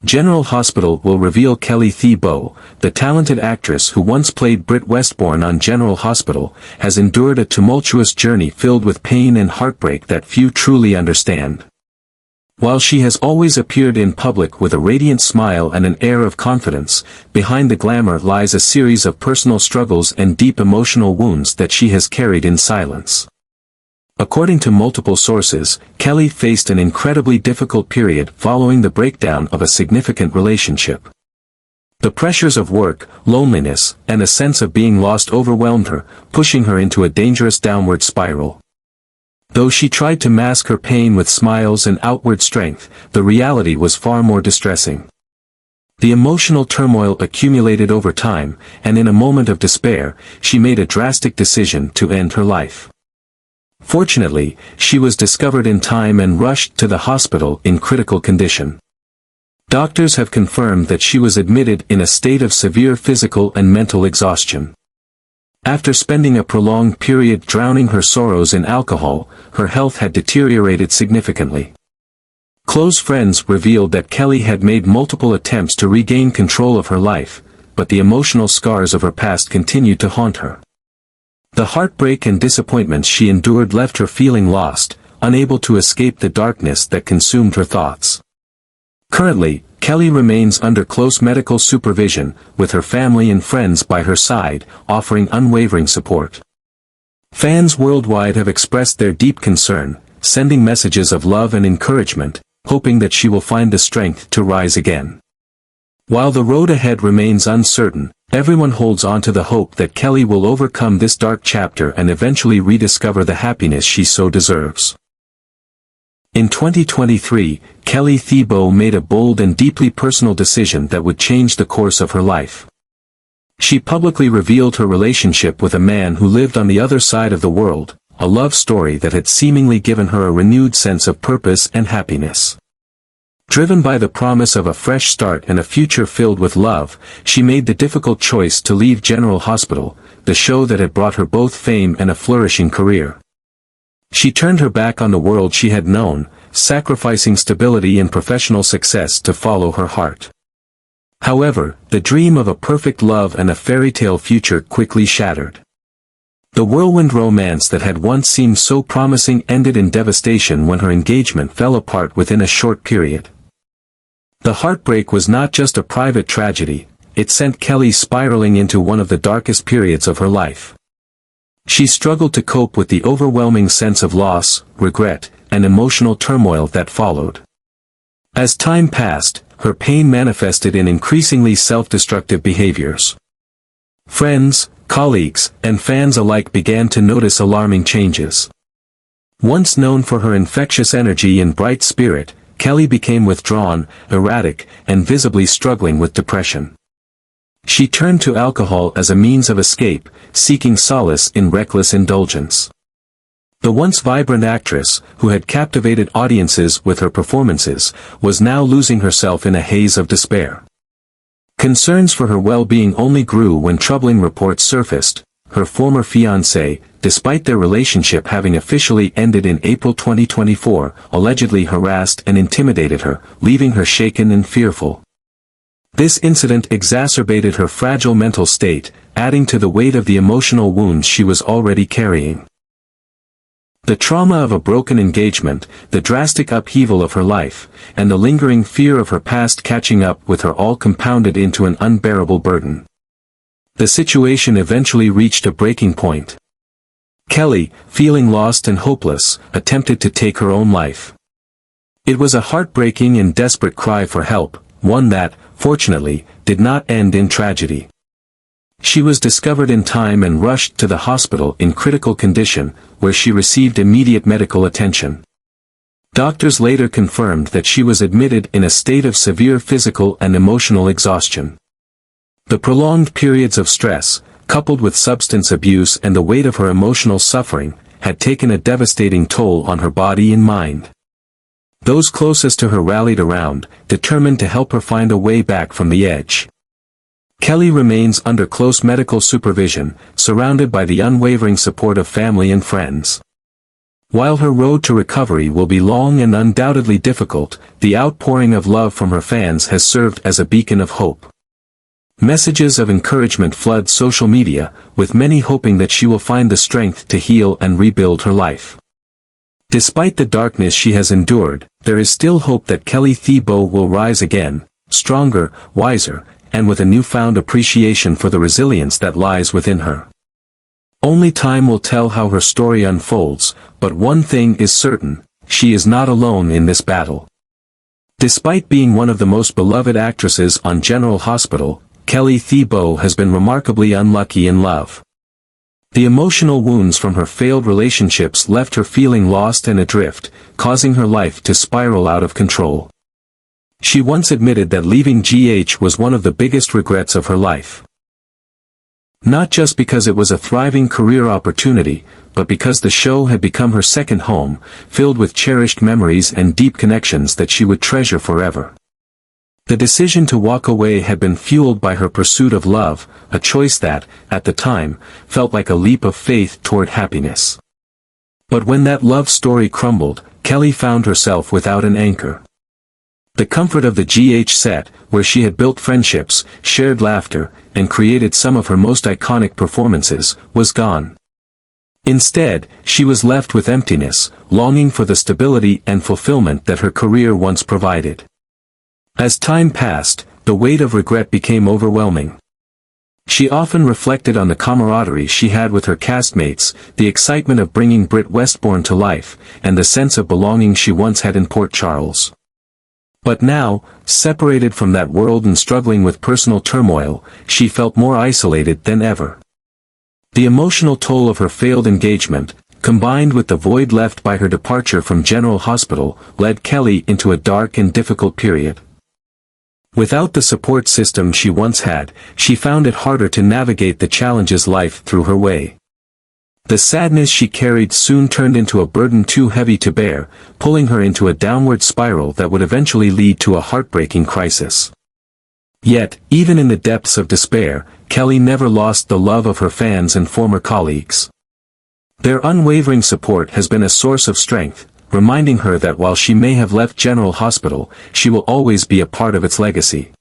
General Hospital will reveal Kelly Thibault, the talented actress who once played Britt Westbourne on General Hospital, has endured a tumultuous journey filled with pain and heartbreak that few truly understand. While she has always appeared in public with a radiant smile and an air of confidence, behind the glamour lies a series of personal struggles and deep emotional wounds that she has carried in silence. According to multiple sources, Kelly faced an incredibly difficult period following the breakdown of a significant relationship. The pressures of work, loneliness, and a sense of being lost overwhelmed her, pushing her into a dangerous downward spiral. Though she tried to mask her pain with smiles and outward strength, the reality was far more distressing. The emotional turmoil accumulated over time, and in a moment of despair, she made a drastic decision to end her life. Fortunately, she was discovered in time and rushed to the hospital in critical condition. Doctors have confirmed that she was admitted in a state of severe physical and mental exhaustion. After spending a prolonged period drowning her sorrows in alcohol, her health had deteriorated significantly. Close friends revealed that Kelly had made multiple attempts to regain control of her life, but the emotional scars of her past continued to haunt her. The heartbreak and disappointments she endured left her feeling lost, unable to escape the darkness that consumed her thoughts. Currently, Kelly remains under close medical supervision, with her family and friends by her side, offering unwavering support. Fans worldwide have expressed their deep concern, sending messages of love and encouragement, hoping that she will find the strength to rise again. While the road ahead remains uncertain, everyone holds on to the hope that Kelly will overcome this dark chapter and eventually rediscover the happiness she so deserves. In 2023, Kelly Thibault made a bold and deeply personal decision that would change the course of her life. She publicly revealed her relationship with a man who lived on the other side of the world, a love story that had seemingly given her a renewed sense of purpose and happiness. Driven by the promise of a fresh start and a future filled with love, she made the difficult choice to leave General Hospital, the show that had brought her both fame and a flourishing career. She turned her back on the world she had known, sacrificing stability and professional success to follow her heart. However, the dream of a perfect love and a fairy tale future quickly shattered. The whirlwind romance that had once seemed so promising ended in devastation when her engagement fell apart within a short period. The heartbreak was not just a private tragedy, it sent Kelly spiraling into one of the darkest periods of her life. She struggled to cope with the overwhelming sense of loss, regret, and emotional turmoil that followed. As time passed, her pain manifested in increasingly self-destructive behaviors. Friends, colleagues, and fans alike began to notice alarming changes. Once known for her infectious energy and bright spirit, Kelly became withdrawn, erratic, and visibly struggling with depression. She turned to alcohol as a means of escape, seeking solace in reckless indulgence. The once vibrant actress, who had captivated audiences with her performances, was now losing herself in a haze of despair. Concerns for her well-being only grew when troubling reports surfaced. Her former fiancé, despite their relationship having officially ended in April 2024, allegedly harassed and intimidated her, leaving her shaken and fearful. This incident exacerbated her fragile mental state, adding to the weight of the emotional wounds she was already carrying. The trauma of a broken engagement, the drastic upheaval of her life, and the lingering fear of her past catching up with her all compounded into an unbearable burden. The situation eventually reached a breaking point. Kelly, feeling lost and hopeless, attempted to take her own life. It was a heartbreaking and desperate cry for help, one that, fortunately, did not end in tragedy. She was discovered in time and rushed to the hospital in critical condition, where she received immediate medical attention. Doctors later confirmed that she was admitted in a state of severe physical and emotional exhaustion. The prolonged periods of stress, coupled with substance abuse and the weight of her emotional suffering, had taken a devastating toll on her body and mind. Those closest to her rallied around, determined to help her find a way back from the edge. Kelly remains under close medical supervision, surrounded by the unwavering support of family and friends. While her road to recovery will be long and undoubtedly difficult, the outpouring of love from her fans has served as a beacon of hope. Messages of encouragement flood social media, with many hoping that she will find the strength to heal and rebuild her life. Despite the darkness she has endured, there is still hope that Kelly Thibault will rise again, stronger, wiser, and with a newfound appreciation for the resilience that lies within her. Only time will tell how her story unfolds, but one thing is certain, she is not alone in this battle. Despite being one of the most beloved actresses on General Hospital, Kelly Thibault has been remarkably unlucky in love. The emotional wounds from her failed relationships left her feeling lost and adrift, causing her life to spiral out of control. She once admitted that leaving GH was one of the biggest regrets of her life. Not just because it was a thriving career opportunity, but because the show had become her second home, filled with cherished memories and deep connections that she would treasure forever. The decision to walk away had been fueled by her pursuit of love, a choice that, at the time, felt like a leap of faith toward happiness. But when that love story crumbled, Kelly found herself without an anchor. The comfort of the GH set, where she had built friendships, shared laughter, and created some of her most iconic performances, was gone. Instead, she was left with emptiness, longing for the stability and fulfillment that her career once provided. As time passed, the weight of regret became overwhelming. She often reflected on the camaraderie she had with her castmates, the excitement of bringing Britt Westbourne to life, and the sense of belonging she once had in Port Charles. But now, separated from that world and struggling with personal turmoil, she felt more isolated than ever. The emotional toll of her failed engagement, combined with the void left by her departure from General Hospital, led Kelly into a dark and difficult period. Without the support system she once had, she found it harder to navigate the challenges life threw her way. The sadness she carried soon turned into a burden too heavy to bear, pulling her into a downward spiral that would eventually lead to a heartbreaking crisis. Yet, even in the depths of despair, Kelly never lost the love of her fans and former colleagues. Their unwavering support has been a source of strength, reminding her that while she may have left General Hospital, she will always be a part of its legacy.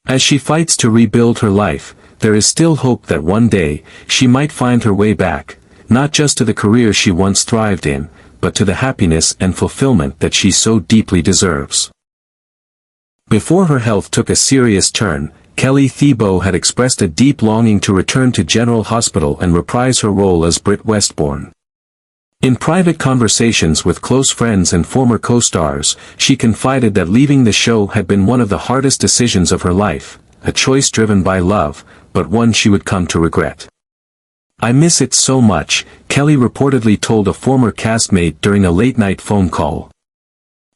As she fights to rebuild her life, there is still hope that one day, she might find her way back, not just to the career she once thrived in, but to the happiness and fulfillment that she so deeply deserves. Before her health took a serious turn, Kelly Thibault had expressed a deep longing to return to General Hospital and reprise her role as Britt Westbourne. In private conversations with close friends and former co-stars, she confided that leaving the show had been one of the hardest decisions of her life, a choice driven by love, but one she would come to regret. "I miss it so much," Kelly reportedly told a former castmate during a late-night phone call.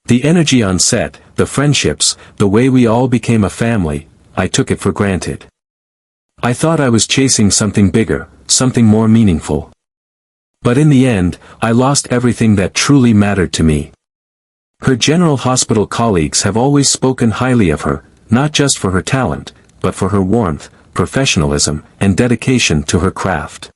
"The energy on set, the friendships, the way we all became a family, I took it for granted. I thought I was chasing something bigger, something more meaningful. But in the end, I lost everything that truly mattered to me." Her General Hospital colleagues have always spoken highly of her, not just for her talent, but for her warmth, professionalism, and dedication to her craft.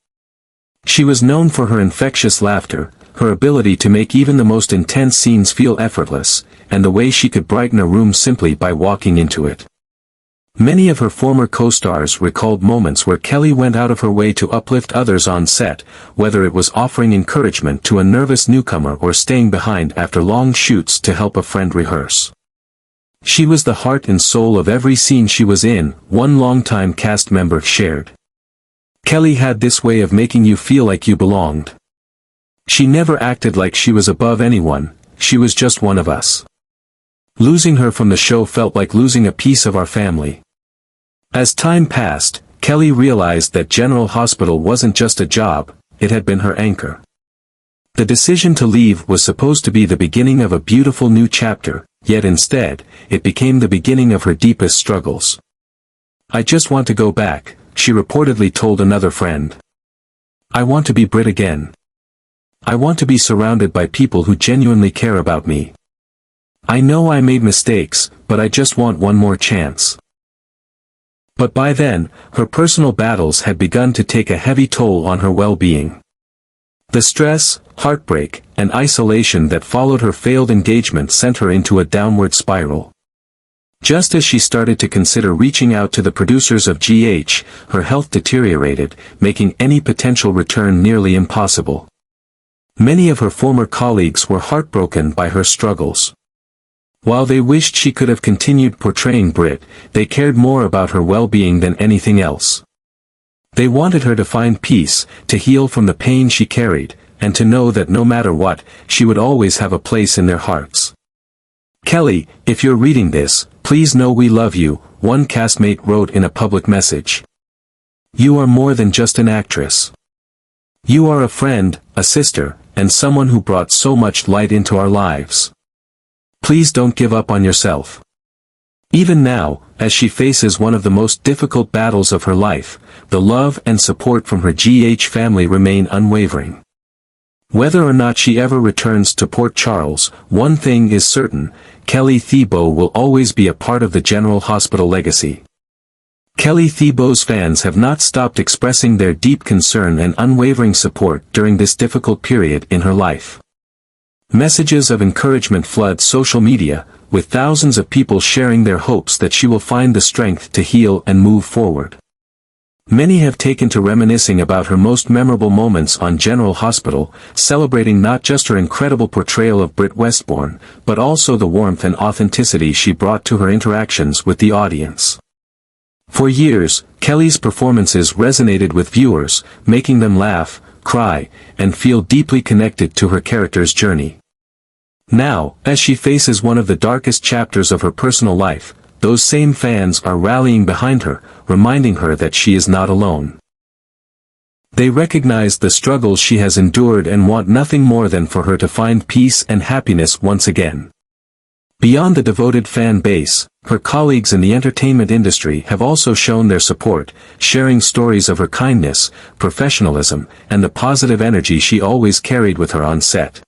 She was known for her infectious laughter, her ability to make even the most intense scenes feel effortless, and the way she could brighten a room simply by walking into it. Many of her former co-stars recalled moments where Kelly went out of her way to uplift others on set, whether it was offering encouragement to a nervous newcomer or staying behind after long shoots to help a friend rehearse. "She was the heart and soul of every scene she was in," one longtime cast member shared. "Kelly had this way of making you feel like you belonged. She never acted like she was above anyone, she was just one of us. Losing her from the show felt like losing a piece of our family." As time passed, Kelly realized that General Hospital wasn't just a job, it had been her anchor. The decision to leave was supposed to be the beginning of a beautiful new chapter, yet instead, it became the beginning of her deepest struggles. "I just want to go back," she reportedly told another friend. "I want to be Britt again. I want to be surrounded by people who genuinely care about me. I know I made mistakes, but I just want one more chance." But by then, her personal battles had begun to take a heavy toll on her well-being. The stress, heartbreak, and isolation that followed her failed engagement sent her into a downward spiral. Just as she started to consider reaching out to the producers of GH, her health deteriorated, making any potential return nearly impossible. Many of her former colleagues were heartbroken by her struggles. While they wished she could have continued portraying Britt, they cared more about her well-being than anything else. They wanted her to find peace, to heal from the pain she carried, and to know that no matter what, she would always have a place in their hearts. "Kelly, if you're reading this, please know we love you," one castmate wrote in a public message. "You are more than just an actress. You are a friend, a sister, and someone who brought so much light into our lives. Please don't give up on yourself." Even now, as she faces one of the most difficult battles of her life, the love and support from her GH family remain unwavering. Whether or not she ever returns to Port Charles, one thing is certain: Kelly Thibault will always be a part of the General Hospital legacy. Kelly Thibault's fans have not stopped expressing their deep concern and unwavering support during this difficult period in her life. Messages of encouragement flood social media, with thousands of people sharing their hopes that she will find the strength to heal and move forward. Many have taken to reminiscing about her most memorable moments on General Hospital, celebrating not just her incredible portrayal of Britt Westbourne, but also the warmth and authenticity she brought to her interactions with the audience. For years, Kelly's performances resonated with viewers, making them laugh, cry, and feel deeply connected to her character's journey. Now, as she faces one of the darkest chapters of her personal life, those same fans are rallying behind her, reminding her that she is not alone. They recognize the struggles she has endured and want nothing more than for her to find peace and happiness once again. Beyond the devoted fan base, her colleagues in the entertainment industry have also shown their support, sharing stories of her kindness, professionalism, and the positive energy she always carried with her on set.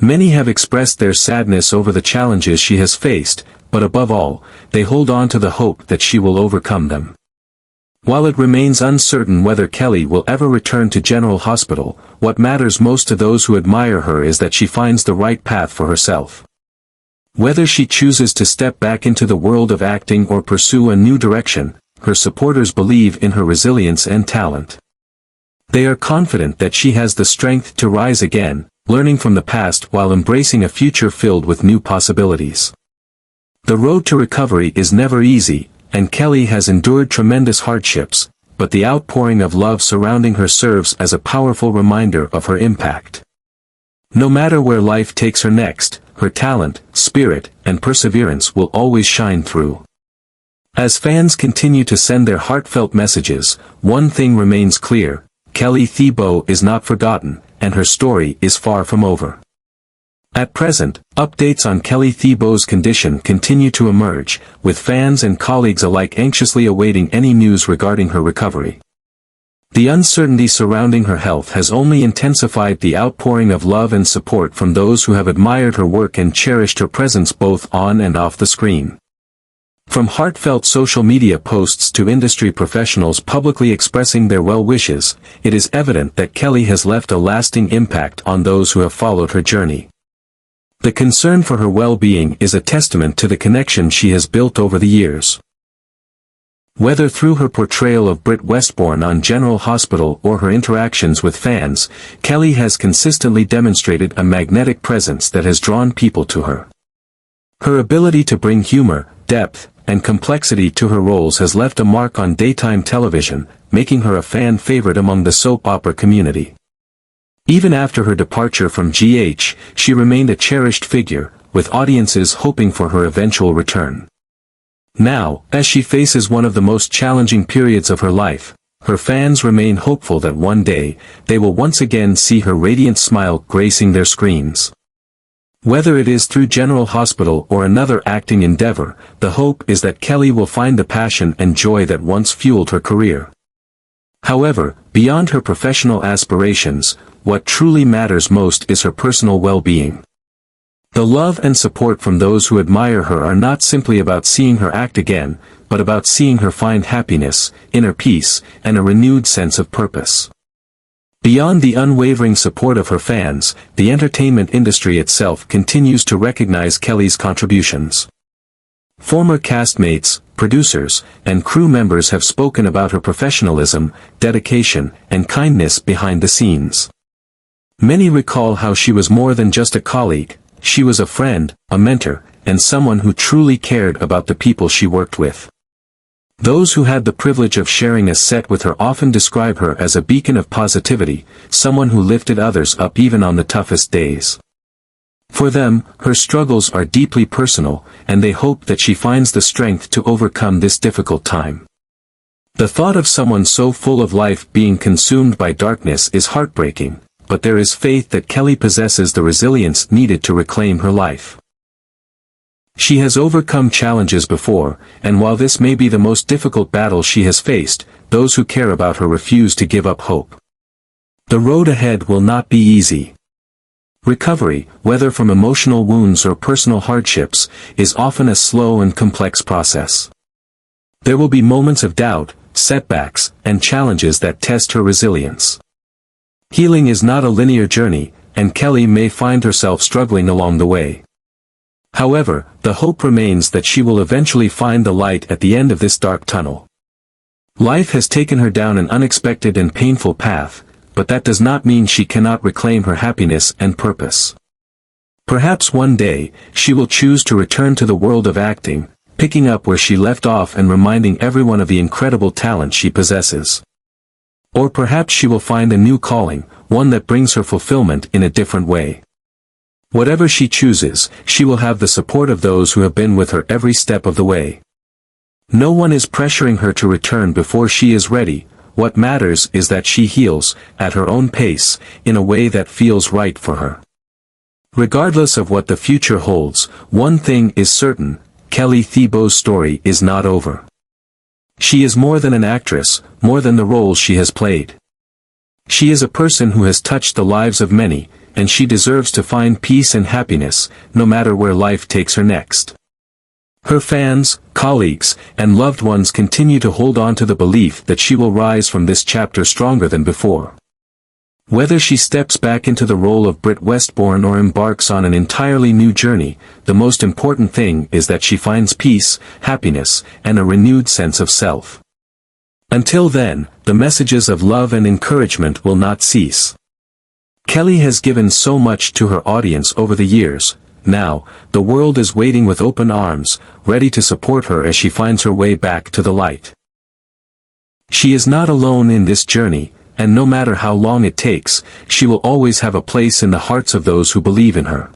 Many have expressed their sadness over the challenges she has faced, but above all, they hold on to the hope that she will overcome them. While it remains uncertain whether Kelly will ever return to General Hospital, what matters most to those who admire her is that she finds the right path for herself. Whether she chooses to step back into the world of acting or pursue a new direction, her supporters believe in her resilience and talent. They are confident that she has the strength to rise again, learning from the past while embracing a future filled with new possibilities. The road to recovery is never easy, and Kelly has endured tremendous hardships, but the outpouring of love surrounding her serves as a powerful reminder of her impact. No matter where life takes her next, her talent, spirit, and perseverance will always shine through. As fans continue to send their heartfelt messages, one thing remains clear: Kelly Thibault is not forgotten, and her story is far from over. At present, updates on Kelly Thibault's condition continue to emerge, with fans and colleagues alike anxiously awaiting any news regarding her recovery. The uncertainty surrounding her health has only intensified the outpouring of love and support from those who have admired her work and cherished her presence both on and off the screen. From heartfelt social media posts to industry professionals publicly expressing their well wishes, it is evident that Kelly has left a lasting impact on those who have followed her journey. The concern for her well-being is a testament to the connection she has built over the years. Whether through her portrayal of Britt Westbourne on General Hospital or her interactions with fans, Kelly has consistently demonstrated a magnetic presence that has drawn people to her. Her ability to bring humor, depth, and complexity to her roles has left a mark on daytime television, making her a fan favorite among the soap opera community. Even after her departure from GH, she remained a cherished figure, with audiences hoping for her eventual return. Now, as she faces one of the most challenging periods of her life, her fans remain hopeful that one day, they will once again see her radiant smile gracing their screens. Whether it is through General Hospital or another acting endeavor, the hope is that Kelly will find the passion and joy that once fueled her career. However, beyond her professional aspirations, what truly matters most is her personal well-being. The love and support from those who admire her are not simply about seeing her act again, but about seeing her find happiness, inner peace, and a renewed sense of purpose. Beyond the unwavering support of her fans, the entertainment industry itself continues to recognize Kelly's contributions. Former castmates, producers, and crew members have spoken about her professionalism, dedication, and kindness behind the scenes. Many recall how she was more than just a colleague, she was a friend, a mentor, and someone who truly cared about the people she worked with. Those who had the privilege of sharing a set with her often describe her as a beacon of positivity, someone who lifted others up even on the toughest days. For them, her struggles are deeply personal, and they hope that she finds the strength to overcome this difficult time. The thought of someone so full of life being consumed by darkness is heartbreaking, but there is faith that Kelly possesses the resilience needed to reclaim her life. She has overcome challenges before, and while this may be the most difficult battle she has faced, those who care about her refuse to give up hope. The road ahead will not be easy. Recovery, whether from emotional wounds or personal hardships, is often a slow and complex process. There will be moments of doubt, setbacks, and challenges that test her resilience. Healing is not a linear journey, and Kelly may find herself struggling along the way. However, the hope remains that she will eventually find the light at the end of this dark tunnel. Life has taken her down an unexpected and painful path, but that does not mean she cannot reclaim her happiness and purpose. Perhaps one day, she will choose to return to the world of acting, picking up where she left off and reminding everyone of the incredible talent she possesses. Or perhaps she will find a new calling, one that brings her fulfillment in a different way. Whatever she chooses, she will have the support of those who have been with her every step of the way. No one is pressuring her to return before she is ready. What matters is that she heals, at her own pace, in a way that feels right for her. Regardless of what the future holds, one thing is certain, Kelly Thibault's story is not over. She is more than an actress, more than the roles she has played. She is a person who has touched the lives of many, and she deserves to find peace and happiness, no matter where life takes her next. Her fans, colleagues, and loved ones continue to hold on to the belief that she will rise from this chapter stronger than before. Whether she steps back into the role of Britt Westbourne or embarks on an entirely new journey, the most important thing is that she finds peace, happiness, and a renewed sense of self. Until then, the messages of love and encouragement will not cease. Kelly has given so much to her audience over the years. Now, the world is waiting with open arms, ready to support her as she finds her way back to the light. She is not alone in this journey, and no matter how long it takes, she will always have a place in the hearts of those who believe in her.